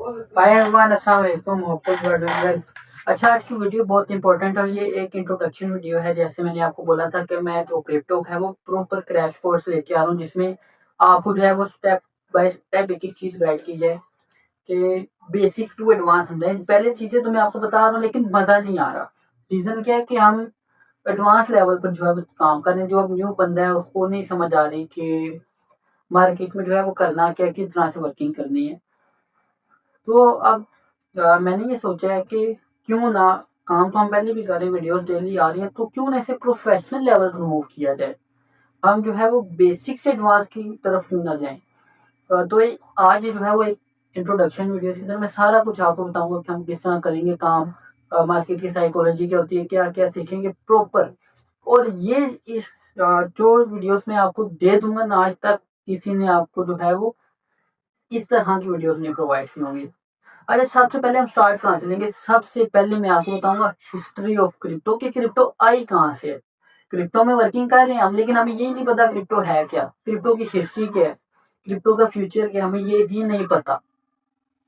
हाय everyone, अस्सलाम वालेकुम। Hope you are doing well. अच्छा, आज की वीडियो बहुत इंपॉर्टेंट है और ये एक इंट्रोडक्शन वीडियो है। जैसे मैंने आपको बोला था कि मैं जो क्रिप्टो है वो प्रॉपर क्रैश कोर्स लेके आ रहा हूँ, जिसमें आपको जो है वो स्टेप बाय स्टेप एक एक चीज गाइड की जाए कि बेसिक टू एडवांस समझाए। पहले चीजें तो मैं आपको बता रहा हूँ लेकिन मजा नहीं आ रहा। रीजन क्या है कि हम एडवांस लेवल पर जो है वो काम कर रहे हैं। जो अब न्यू बंदा है उसको नहीं समझ आ रही कि मार्केट में जो है वो करना क्या है, किस तरह से वर्किंग करनी है। तो अब मैंने ये सोचा है कि क्यों ना, काम तो हम पहले भी कर रहे हैं, वीडियोस डेली आ रही हैं, तो क्यों ना इसे प्रोफेशनल लेवल पर मूव किया जाए। हम जो है वो बेसिक से एडवांस की तरफ क्यों ना जाएं। तो आज ये जो है वो एक इंट्रोडक्शन वीडियो है। इधर मैं सारा कुछ आपको बताऊंगा कि हम किस तरह करेंगे काम, मार्केट की साइकोलॉजी क्या होती है, क्या क्या सीखेंगे प्रॉपर। और ये इस जो वीडियोस में आपको दे दूंगा ना, आज तक किसी ने आपको जो है वो इस तरह की वीडियोस नहीं प्रोवाइड की होंगी। अच्छा, सबसे पहले हम स्टार्ट कहाँ से लेंगे। सबसे पहले मैं आपको बताऊंगा हिस्ट्री ऑफ क्रिप्टो, कि क्रिप्टो आई कहाँ से है। क्रिप्टो में वर्किंग कर रहे हैं हम, लेकिन हमें ये नहीं पता क्रिप्टो है क्या, क्रिप्टो की हिस्ट्री क्या है, क्रिप्टो का फ्यूचर क्या है, हमें ये भी नहीं पता।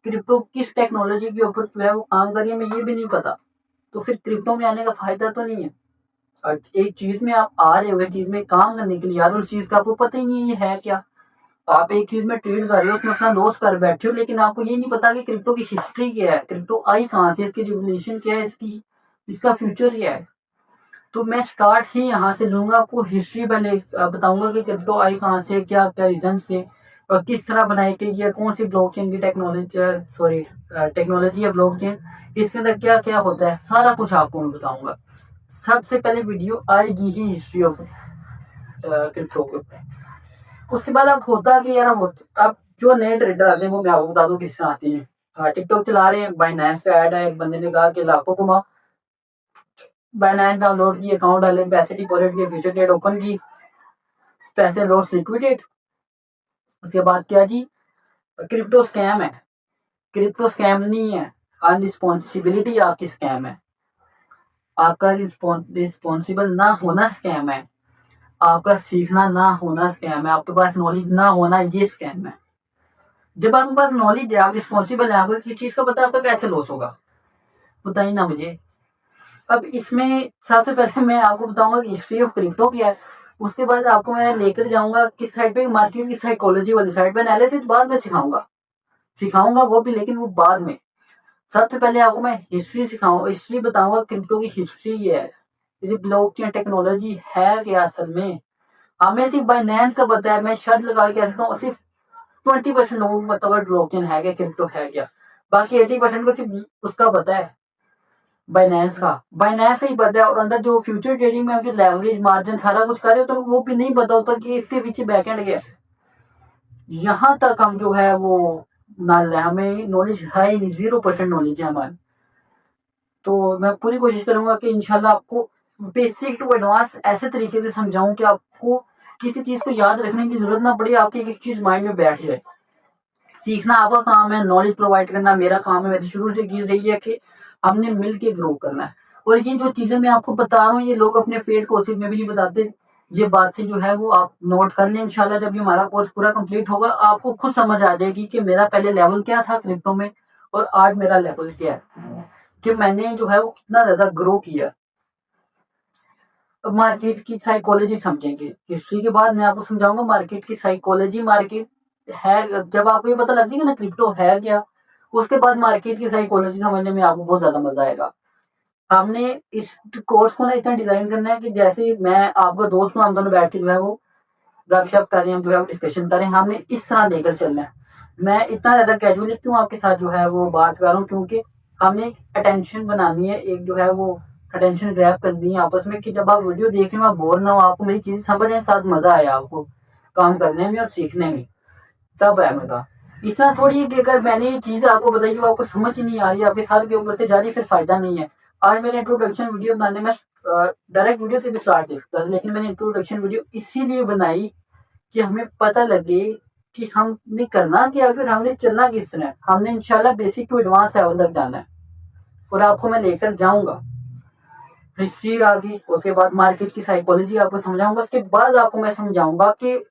क्रिप्टो किस टेक्नोलॉजी के ऊपर जो है वो काम कर रही है, हमें ये भी नहीं पता। तो फिर क्रिप्टो में आने का फायदा तो नहीं है। और एक चीज में आप आ रहे हो, एक चीज में काम करने के लिए यार, उस चीज का आपको पता ही नहीं है ये है क्या। आप एक चीज में ट्रेड कर रहे हो, उसमें अपना लॉस कर बैठे हो, लेकिन आपको ये नहीं पता कि क्रिप्टो की हिस्ट्री क्या है, क्रिप्टो आई कहाँ से, इसकी रिवोल्यूशन क्या है, इसका फ्यूचर क्या है। तो मैं स्टार्ट ही यहाँ से लूंगा। आपको हिस्ट्री पहले बताऊंगा कि क्रिप्टो आई कहाँ से, क्या क्या रीजन से, और किस तरह बनाई गई है, कौन सी ब्लॉकचेन की टेक्नोलॉजी है ब्लॉकचेन, इसके अंदर क्या क्या होता है, सारा कुछ आपको मैं बताऊंगा। सबसे पहले वीडियो आएगी ही हिस्ट्री ऑफ क्रिप्टो के ऊपर। उसके बाद अब होता कि यार, अब जो नए ट्रेडर आते हैं वो मैं आपको बता दूं किस तरह आते हैं। हाँ, टिकटॉक चला रहे हैं, बाइनेंस का ऐड है, एक बंदे ने कहा कि लाखों कमा। बाइनेंस डाउनलोड की, अकाउंट डाले, पैसे डिपॉजिट किए, फ्यूचर ट्रेड ओपन की, पैसे लॉस लिक्विडेट। उसके बाद क्या जी, क्रिप्टो स्कैम है। क्रिप्टो स्कैम नहीं है, अनरिस्पॉन्सिबिलिटी आपकी स्कैम है। आपका रिस्पॉन्सिबल ना होना स्कैम है। आपका सीखना ना होना स्कैम है। आपके पास नॉलेज ना होना, ये स्कैम है। जब आपके पास नॉलेज है, आप रिस्पॉन्सिबल है, आपको किसी चीज का पता है, आपका कैसे लॉस होगा, बताइए ना मुझे। अब इसमें सबसे पहले मैं आपको बताऊंगा कि हिस्ट्री ऑफ क्रिप्टो क्या है। उसके बाद आपको मैं लेकर जाऊंगा किस साइड पे, मार्केट की साइकोलॉजी वाली साइड पे। एनालिसिस बाद में सिखाऊंगा वो भी, लेकिन वो बाद में। सबसे पहले आपको मैं हिस्ट्री बताऊंगा, क्रिप्टो की हिस्ट्री ये है। ये ब्लॉकचेन टेक्नोलॉजी है क्या असल में। हमें सिर्फ बाइनेंस का पता है। मैं शर्त लगा के कह सकता हूँ, सिर्फ 20% लोगों को पता होगा ब्लॉकचेन है क्या, क्रिप्टो है क्या। बाकी 80% को सिर्फ उसका पता है, बाइनेंस का ही पता है। और अंदर जो फ्यूचर ट्रेडिंग में जो लेवरेज मार्जिन सारा कुछ कर रहे हो, तो वो भी नहीं पता होता कि इसके पीछे बैकएंड क्या है। यहाँ तक हम जो है वो नल है, हमें नॉलेज है ही नहीं, 0% नॉलेज है हमारी। तो मैं पूरी कोशिश करूंगा कि इंशाल्लाह आपको बेसिक टू एडवांस ऐसे तरीके से समझाऊं कि आपको किसी चीज को याद रखने की जरूरत ना पड़े, आपकी एक एक चीज माइंड में बैठ जाए। सीखना आपका काम है, नॉलेज प्रोवाइड करना मेरा काम है। मेरी शुरू से चीज रही है कि हमने मिल के ग्रो करना है। और ये जो चीजें मैं आपको बता रहा हूँ, ये लोग अपने पेड कोर्सेज में भी नहीं बताते। ये बातें जो है वो आप नोट कर लें। इंशाल्लाह जब ये हमारा कोर्स पूरा कंप्लीट होगा, आपको खुद समझ आ जाएगी कि मेरा पहले लेवल क्या था क्रिप्टो में और आज मेरा लेवल क्या है, कि मैंने जो है वो कितना ज्यादा ग्रो किया। अब मार्केट की साइकोलॉजी समझेंगे, हिस्ट्री के बाद मैं आपको समझाऊंगा मार्केट की साइकोलॉजी। मार्केट है, जब आपको ये पता लग जाएगा ना क्रिप्टो है क्या, उसके बाद मार्केट की साइकोलॉजी समझने में आपको बहुत ज्यादा मजा आएगा। हमने इस कोर्स को ना इतना डिजाइन करना है कि जैसे मैं आपका दोस्त हूँ, हम दोनों बैठ के जो है वो गपशप करें, हम जो है डिस्कशन करें, हमने इस तरह लेकर चलना है। मैं इतना ज्यादा कैजुअली क्यों आपके साथ जो है वो बात कर रहा हूँ, क्योंकि हमने एक अटेंशन बनानी है, एक जो है वो अटेंशन ग्रैब करनी है आपस में, कि जब आप वीडियो देख रहे हो आप बोर ना हो, आपको मेरी चीजें समझ आए, साथ मजा आया आपको काम करने में और सीखने में, तब है मजा। इतना थोड़ी है कि अगर मैंने ये चीज आपको बताई वो आपको समझ ही नहीं आ रही, आपके सर के ऊपर से जा रही, फिर फायदा नहीं है। आज मेरे इंट्रोडक्शन वीडियो बनाने में डायरेक्ट वीडियो से भी स्टार्ट कर सकता था, लेकिन मैंने इंट्रोडक्शन वीडियो इसीलिए बनाई कि हमें पता लगे कि हमने करना क्या और हमने चलना किस तरह। हमने इंशाल्लाह बेसिक टू एडवांस लेवल तक जाना है और आपको मैं लेकर जाऊंगा। हिस्ट्री आ गई, उसके बाद मार्केट की साइकोलॉजी आपको समझाऊंगा। उसके बाद आपको मैं समझाऊंगा कि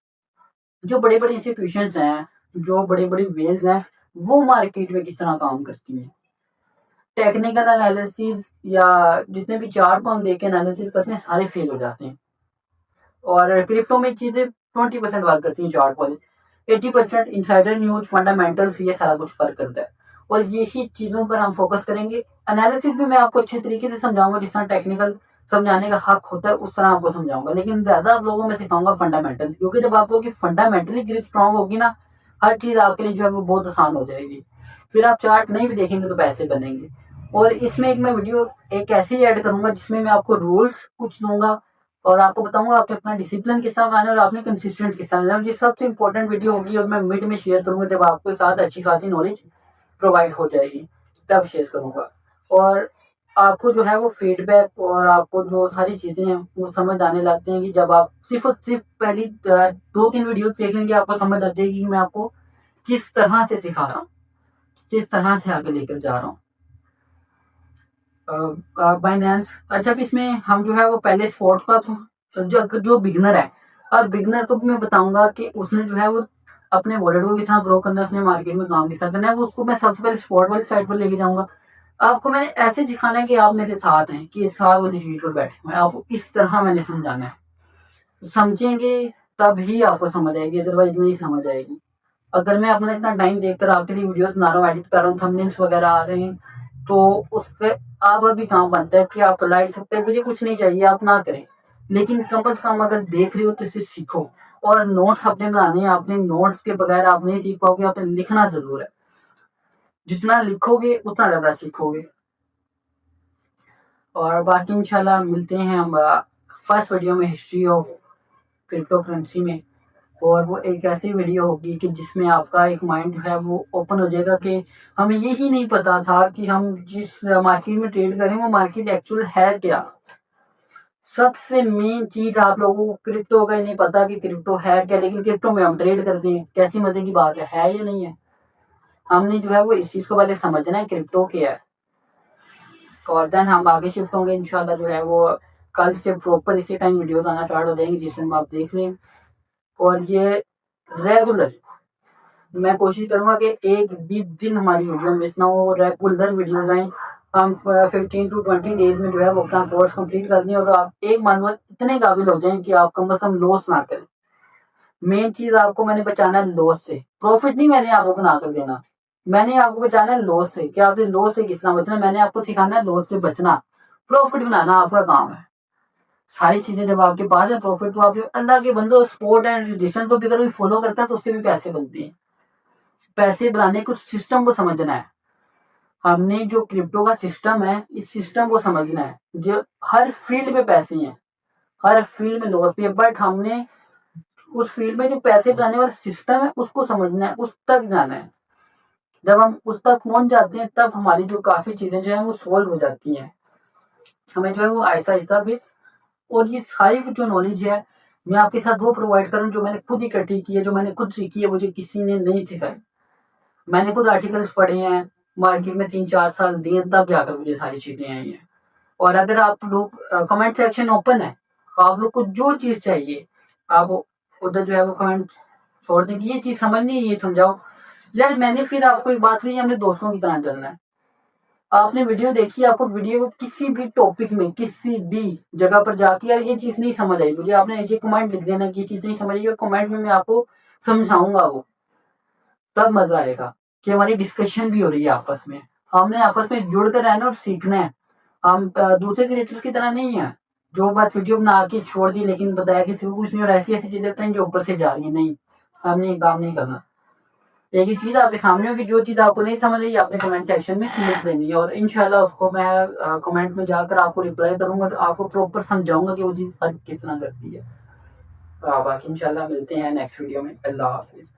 जो बड़े बड़े इंस्टीट्यूशन हैं, जो बड़ी बड़ी वेल्स हैं, वो मार्केट में किस तरह काम करती हैं। टेक्निकल एनालिसिस या जितने भी चार्ट को हम देख के एनालिसिस करते हैं सारे फेल हो जाते हैं। और क्रिप्टो में चीजें 20% वर्क करती हैं चार्ट वाली, 80% इनसाइडर न्यूज, फंडामेंटल्स, ये सारा कुछ फर्क करता है। और यही चीजों पर हम फोकस करेंगे। एनालिसिस भी मैं आपको अच्छे तरीके से समझाऊंगा, जिस तरह टेक्निकल समझाने का हक होता है उस तरह आपको समझाऊंगा, लेकिन ज्यादा आप लोगों में सिखाऊंगा फंडामेंटल, क्योंकि जब आप लोगों की फंडामेंटली ग्रिप स्ट्रांग होगी ना, हर चीज आपके लिए जो है वो बहुत आसान हो जाएगी। फिर आप चार्ट नहीं भी देखेंगे तो पैसे बनेंगे। और इसमें एक मैं वीडियो एक ऐसी ऐड करूंगा जिसमें मैं आपको रूल्स कुछ दूंगा और आपको बताऊंगा आपने अपना डिसिप्लिन किस तरह बनाना है और आपने कंसिस्टेंट किस तरह बनाना है। ये सबसे इंपॉर्टेंट वीडियो होगी और मैं मिड में शेयर करूंगा जब आपके साथ अच्छी खासी नॉलेज प्रोवाइड हो जाएगी, तब शेयर करूंगा। और आपको जो है वो फीडबैक और आपको जो सारी चीजें हैं वो समझ आने लगते हैं कि जब आप सिर्फ और सिर्फ पहली 2-3 वीडियो देख लेंगे, आपको समझ आ जाएगी कि मैं आपको किस तरह से सिखा रहा हूँ, किस तरह से आगे लेकर जा रहा हूँ। बाइनेंस, अच्छा भी इसमें हम जो है वो पहले स्पॉट का जो बिगनर है, अब बिगनर को भी मैं बताऊंगा कि उसने जो है वो अपने वॉलेट को कितना ग्रो करना है, अपने मार्केट में काम किस तरह करना है, वो उसको मैं सबसे पहले स्पॉट वाली साइड पर लेके जाऊंगा। आपको मैंने ऐसे सिखाना है कि आप मेरे साथ हैं, कि साथ वाली सीट पर बैठे हुए हैं, आपको इस तरह मैंने समझाना है। समझेंगे तभी आपको समझ आएगी, अदरवाइज नहीं समझ आएगी। अगर मैं अपना इतना टाइम देखकर आपके लिए वीडियोस बना रहा हूँ, एडिट कर रहा हूँ, थंबनेल्स वगैरह आ रहे हैं, तो उससे आप भी काम बनता है कि आप ला सकते हैं। मुझे कुछ नहीं चाहिए, आप ना करें, लेकिन कम से कम अगर देख रहे हो तो इसे सीखो। और नोट्स अपने बनाने हैं, आपने नोट्स के बगैर आप नहीं सीख पाओगे, आपने लिखना जरूर है। जितना लिखोगे उतना ज्यादा सीखोगे। और बाकी इंशाल्लाह मिलते हैं हम फर्स्ट वीडियो में हिस्ट्री ऑफ क्रिप्टो करेंसी में। और वो एक ऐसी वीडियो होगी कि जिसमें आपका एक माइंड जो है वो ओपन हो जाएगा कि हमें यही नहीं पता था कि हम जिस मार्केट में ट्रेड करें वो मार्केट एक्चुअल है क्या। सबसे मेन चीज आप लोगों को क्रिप्टो का ही नहीं पता कि क्रिप्टो है क्या, लेकिन क्रिप्टो में हम ट्रेड करते हैं। कैसी मजे की बात है या नहीं है। हमने जो है वो इस चीज को पहले समझना है क्रिप्टो क्या है, और देन हम आगे शिफ्ट होंगे इंशाल्लाह। जो है वो कल से प्रॉपर इसी टाइम वीडियो आना स्टार्ट हो जाएंगे जिसमें आप देख लें। और ये रेगुलर मैं कोशिश करूंगा कि एक भी दिन हमारी वीडियो मिस ना हो, रेगुलर वीडियोज आए। हम 15 to 20 डेज में जो है वो अपना कोर्स कंप्लीट कर दें और आप एक मानव इतने काबिल हो जाएं कि आप कम से कम लॉस ना करें। मेन चीज आपको मैंने बचाना है लॉस से, प्रॉफिट नहीं मैंने आपको बना कर देना। मैंने आपको बचाना है लॉस से, कि आपने लॉस से किस तरह बचना, मैंने आपको सिखाना है लॉस से बचना। प्रॉफिट बनाना आपका काम है। सारी चीजें जब आपके पास है प्रॉफिट, तो आप जो अल्लाह के बंदो स्पोर्ट एंड ट्रेडिशन को भी अगर कोई फॉलो करता है तो उसके भी पैसे बनते हैं। पैसे बनाने को सिस्टम को समझना है। हमने जो क्रिप्टो का सिस्टम है इस सिस्टम को समझना है। जो हर फील्ड में पैसे हैं, हर फील्ड में लॉस भी है, बट हमने उस फील्ड में जो पैसे बनाने वाला सिस्टम है उसको समझना है, उस तक जाना है। जब हम उस तक पहुंच जाते हैं तब हमारी जो काफी चीजें जो है वो सोल्व हो जाती हैं। हमें जो है वो आहिस्ता आहिस्ता फिर, और ये सारी जो नॉलेज है मैं आपके साथ वो प्रोवाइड करूँ जो मैंने खुद इकट्ठी की है, जो मैंने खुद सीखी है, मुझे किसी ने नहीं सिखाई। मैंने खुद आर्टिकल्स पढ़े हैं, मार्केट में 3-4 साल दिए, तब जाकर मुझे सारी चीजें आई हैं। और अगर आप लोग कमेंट सेक्शन ओपन है, आप लोग को जो चीज चाहिए आप उधर जो है वो कमेंट छोड़ दें कि ये चीज समझ नहीं है, ये समझाओ यार। मैंने फिर आपको एक बात कही, हमने दोस्तों की तरह चलना है। आपने वीडियो देखी, आपको वीडियो को किसी भी टॉपिक में किसी भी जगह पर जाके यार ये चीज नहीं समझ आई मुझे, आपने नीचे कमेंट लिख देना कि ये चीज नहीं समझ आई, और कमेंट में मैं आपको समझाऊंगा वो, तब मजा आएगा कि हमारी डिस्कशन भी हो रही है आपस में। हमने आपस में जुड़ कर रहना और सीखना है। हम दूसरे क्रिएटर्स की तरह नहीं है जो बात वीडियो बना के छोड़ दी लेकिन बताया किसी को कुछ नहीं, और ऐसी ऐसी चीजें बताई जो ऊपर से जा रही है। नहीं, हमने ये काम नहीं करना। एक ही चीज आपके सामने होगी, जो चीज आपको नहीं समझ आई आपने कमेंट सेक्शन में लिख देनी है, और इंशाल्लाह उसको मैं कमेंट में जाकर आपको रिप्लाई करूंगा और आपको प्रॉपर समझाऊंगा कि वो चीज फर्क किस तरह करती है। बाकी इंशाल्लाह मिलते हैं नेक्स्ट वीडियो में। अल्लाह हाफिज।